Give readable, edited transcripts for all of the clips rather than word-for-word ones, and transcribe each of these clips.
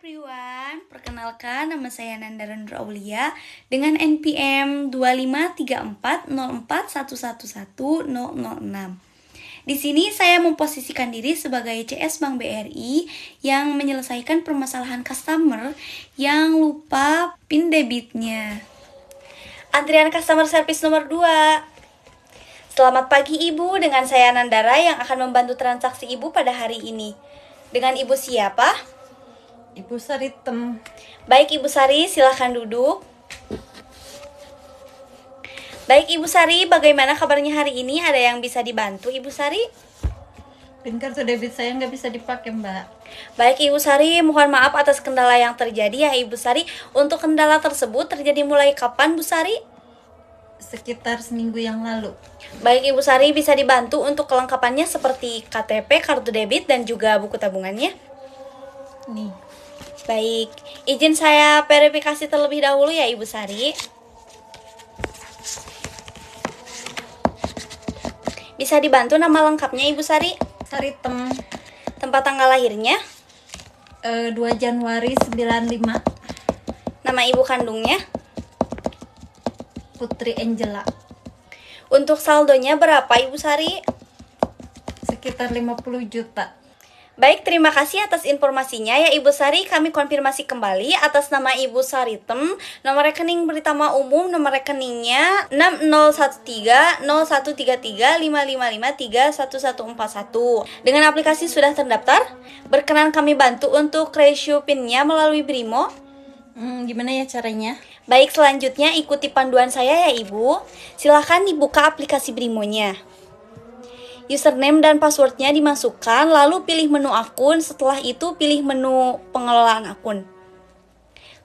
everyone, perkenalkan nama saya Nandara Nur Aulia dengan NPM 2534041111006. Di sini saya memposisikan diri sebagai CS Bank BRI yang menyelesaikan permasalahan customer yang lupa PIN debitnya. Antrian customer service nomor 2. Selamat pagi Ibu, dengan saya Nandara yang akan membantu transaksi Ibu pada hari ini. Dengan Ibu siapa? Ibu Saritem. Baik Ibu Sari, silahkan duduk. Baik Ibu Sari, bagaimana kabarnya hari ini? Ada yang bisa dibantu Ibu Sari? PIN kartu debit saya nggak bisa dipakai, Mbak. Baik Ibu Sari, mohon maaf atas kendala yang terjadi ya Ibu Sari. Untuk kendala tersebut terjadi mulai kapan Bu Sari? Sekitar seminggu yang lalu. Baik Ibu Sari, bisa dibantu untuk kelengkapannya seperti KTP, kartu debit, dan juga buku tabungannya. Nih. Baik, izin saya verifikasi terlebih dahulu ya Ibu Sari. Bisa dibantu nama lengkapnya Ibu Sari? Saritem. Tempat tanggal lahirnya? 2 Januari 95. Nama ibu kandungnya? Putri Angela. Untuk saldonya berapa Ibu Sari? Sekitar 50 juta. Baik, terima kasih atas informasinya ya Ibu Sari. Kami konfirmasi kembali atas nama Ibu Saritem. Nomor rekening Britama Umum, nomor rekeningnya 6013-0133-5553-1141. Dengan aplikasi sudah terdaftar. Berkenan kami bantu untuk ratio PIN-nya melalui Brimo. Gimana ya caranya? Baik, selanjutnya ikuti panduan saya ya Ibu. Silahkan dibuka aplikasi Brimonya. Username dan passwordnya dimasukkan, lalu pilih menu akun, setelah itu pilih menu pengelolaan akun.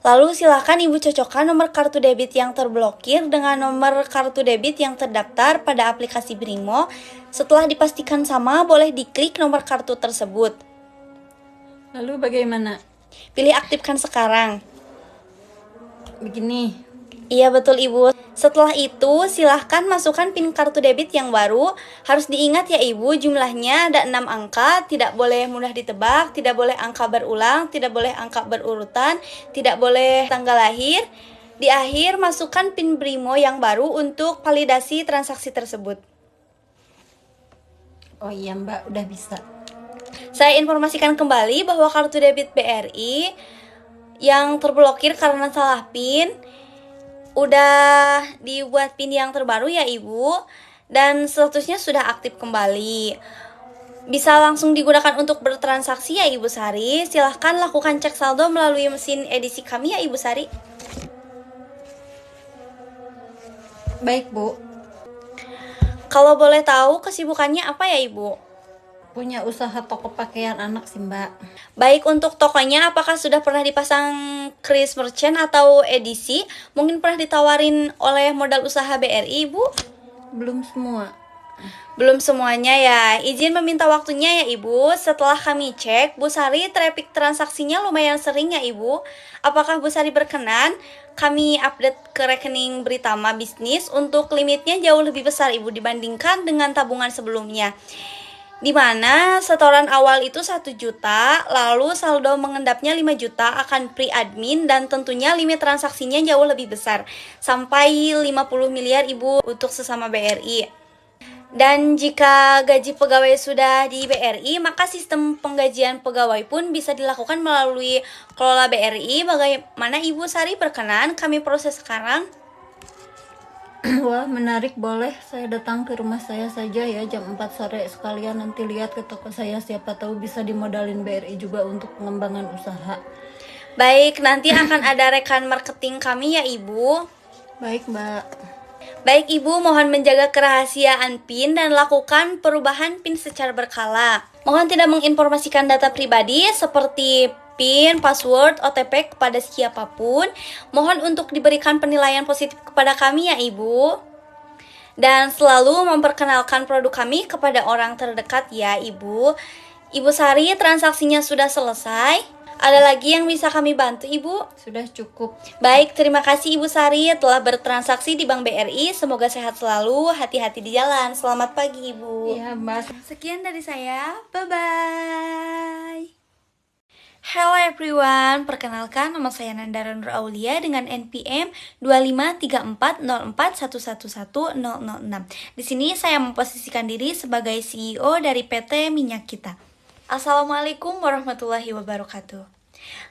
Lalu silakan Ibu cocokkan nomor kartu debit yang terblokir dengan nomor kartu debit yang terdaftar pada aplikasi Brimo. Setelah dipastikan sama, boleh diklik nomor kartu tersebut. Lalu bagaimana? Pilih aktifkan sekarang. Begini. Iya betul Ibu. Setelah itu silahkan masukkan PIN kartu debit yang baru. Harus diingat ya Ibu, jumlahnya ada 6 angka. Tidak boleh mudah ditebak, tidak boleh angka berulang, tidak boleh angka berurutan, tidak boleh tanggal lahir. Di akhir masukkan PIN Brimo yang baru untuk validasi transaksi tersebut. Oh iya Mbak, udah bisa. Saya informasikan kembali bahwa kartu debit BRI yang terblokir karena salah PIN udah dibuat PIN yang terbaru ya Ibu, dan statusnya sudah aktif kembali. Bisa langsung digunakan untuk bertransaksi ya Ibu Sari. Silahkan lakukan cek saldo melalui mesin edisi kami ya Ibu Sari. Baik Bu. Kalau boleh tahu kesibukannya apa ya Ibu? Punya usaha toko pakaian anak sih Mbak. Baik, untuk tokonya apakah sudah pernah dipasang kris merchant atau edisi? Mungkin pernah ditawarin oleh modal usaha BRI Ibu? Belum semua. Belum semuanya ya. Izin meminta waktunya ya Ibu. Setelah kami cek, Bu Sari traffic transaksinya lumayan sering ya Ibu. Apakah Bu Sari berkenan kami update ke rekening Britama Bisnis untuk limitnya jauh lebih besar Ibu dibandingkan dengan tabungan sebelumnya, di mana setoran awal itu 1 juta, lalu saldo mengendapnya 5 juta akan pre-admin, dan tentunya limit transaksinya jauh lebih besar, sampai 50 miliar Ibu untuk sesama BRI. Dan jika gaji pegawai sudah di BRI, maka sistem penggajian pegawai pun bisa dilakukan melalui kelola BRI. Bagaimana Ibu Sari berkenan kami proses sekarang? Wah menarik, boleh saya datang ke rumah saya saja ya jam 4 sore, sekalian nanti lihat ke toko saya, siapa tahu bisa dimodalin BRI juga untuk pengembangan usaha. Baik, nanti akan ada rekan marketing kami ya Ibu. Baik Mbak. Baik Ibu, mohon menjaga kerahasiaan PIN dan lakukan perubahan PIN secara berkala. Mohon tidak menginformasikan data pribadi seperti PIN, password, OTP kepada siapapun. Mohon untuk diberikan penilaian positif kepada kami ya Ibu. Dan selalu memperkenalkan produk kami kepada orang terdekat ya Ibu. Ibu Sari, transaksinya sudah selesai. Ada lagi yang bisa kami bantu Ibu? Sudah cukup. Baik, terima kasih Ibu Sari telah bertransaksi di Bank BRI. Semoga sehat selalu, hati-hati di jalan. Selamat pagi Ibu. Iya Mbak. Sekian dari saya, bye-bye. Hello everyone, perkenalkan nama saya Nandara Nur Aulia dengan NPM 2534041111006. Di sini saya memposisikan diri sebagai CEO dari PT Minyak Kita. Assalamualaikum warahmatullahi wabarakatuh.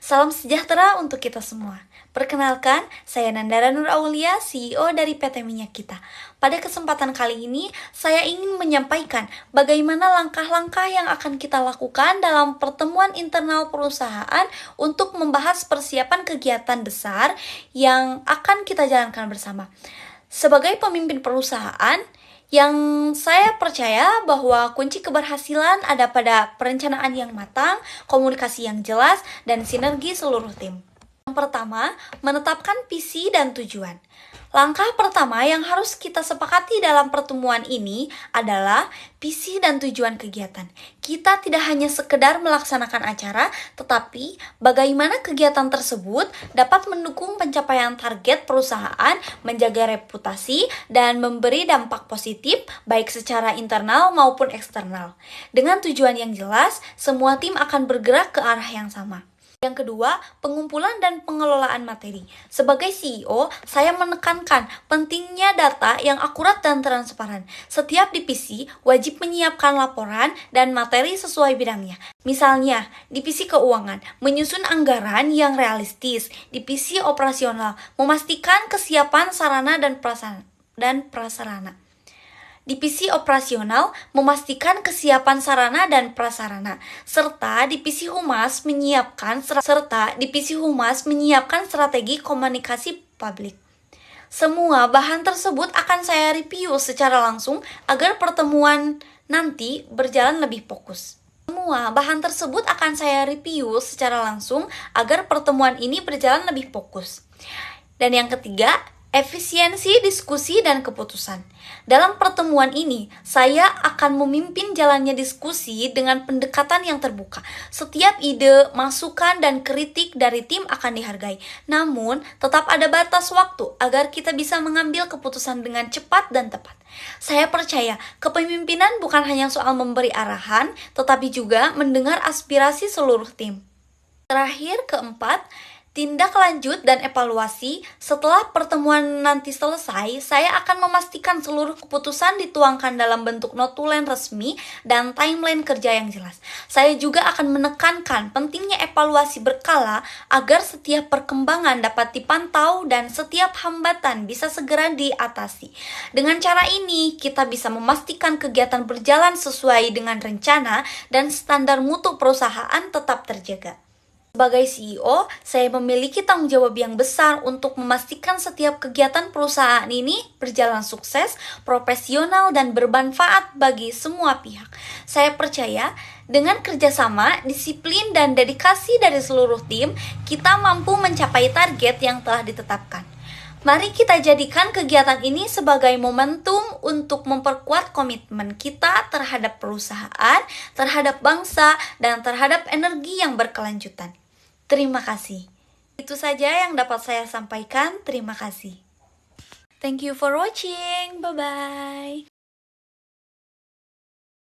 Salam sejahtera untuk kita semua. Perkenalkan, saya Nandara Nur Aulia, CEO dari PT Minyak Kita. Pada kesempatan kali ini, saya ingin menyampaikan bagaimana langkah-langkah yang akan kita lakukan dalam pertemuan internal perusahaan untuk membahas persiapan kegiatan besar yang akan kita jalankan bersama. Sebagai pemimpin perusahaan, yang saya percaya bahwa kunci keberhasilan ada pada perencanaan yang matang, komunikasi yang jelas, dan sinergi seluruh tim. Yang pertama, menetapkan visi dan tujuan. Langkah pertama yang harus kita sepakati dalam pertemuan ini adalah visi dan tujuan kegiatan. Kita tidak hanya sekedar melaksanakan acara, tetapi bagaimana kegiatan tersebut dapat mendukung pencapaian target perusahaan, menjaga reputasi, dan memberi dampak positif baik secara internal maupun eksternal. Dengan tujuan yang jelas, semua tim akan bergerak ke arah yang sama. Yang kedua, pengumpulan dan pengelolaan materi. Sebagai CEO, saya menekankan pentingnya data yang akurat dan transparan. Setiap divisi wajib menyiapkan laporan dan materi sesuai bidangnya. Misalnya, divisi keuangan, menyusun anggaran yang realistis. Divisi operasional, memastikan kesiapan sarana dan prasarana. Divisi operasional memastikan kesiapan sarana dan prasarana, serta divisi humas menyiapkan strategi komunikasi publik. Semua bahan tersebut akan saya review secara langsung agar pertemuan nanti berjalan lebih fokus. Dan yang ketiga, efisiensi diskusi dan keputusan. Dalam pertemuan ini, saya akan memimpin jalannya diskusi dengan pendekatan yang terbuka. Setiap ide, masukan, dan kritik dari tim akan dihargai. Namun, tetap ada batas waktu agar kita bisa mengambil keputusan dengan cepat dan tepat. Saya percaya kepemimpinan bukan hanya soal memberi arahan, tetapi juga mendengar aspirasi seluruh tim. Terakhir, keempat, tindak lanjut dan evaluasi. Setelah pertemuan nanti selesai, saya akan memastikan seluruh keputusan dituangkan dalam bentuk notulen resmi dan timeline kerja yang jelas. Saya juga akan menekankan pentingnya evaluasi berkala agar setiap perkembangan dapat dipantau dan setiap hambatan bisa segera diatasi. Dengan cara ini, kita bisa memastikan kegiatan berjalan sesuai dengan rencana dan standar mutu perusahaan tetap terjaga. Sebagai CEO, saya memiliki tanggung jawab yang besar untuk memastikan setiap kegiatan perusahaan ini berjalan sukses, profesional, dan bermanfaat bagi semua pihak. Saya percaya dengan kerjasama, disiplin, dan dedikasi dari seluruh tim, kita mampu mencapai target yang telah ditetapkan. Mari kita jadikan kegiatan ini sebagai momentum untuk memperkuat komitmen kita terhadap perusahaan, terhadap bangsa, dan terhadap energi yang berkelanjutan. Terima kasih. Itu saja yang dapat saya sampaikan. Terima kasih. Thank you for watching. Bye-bye.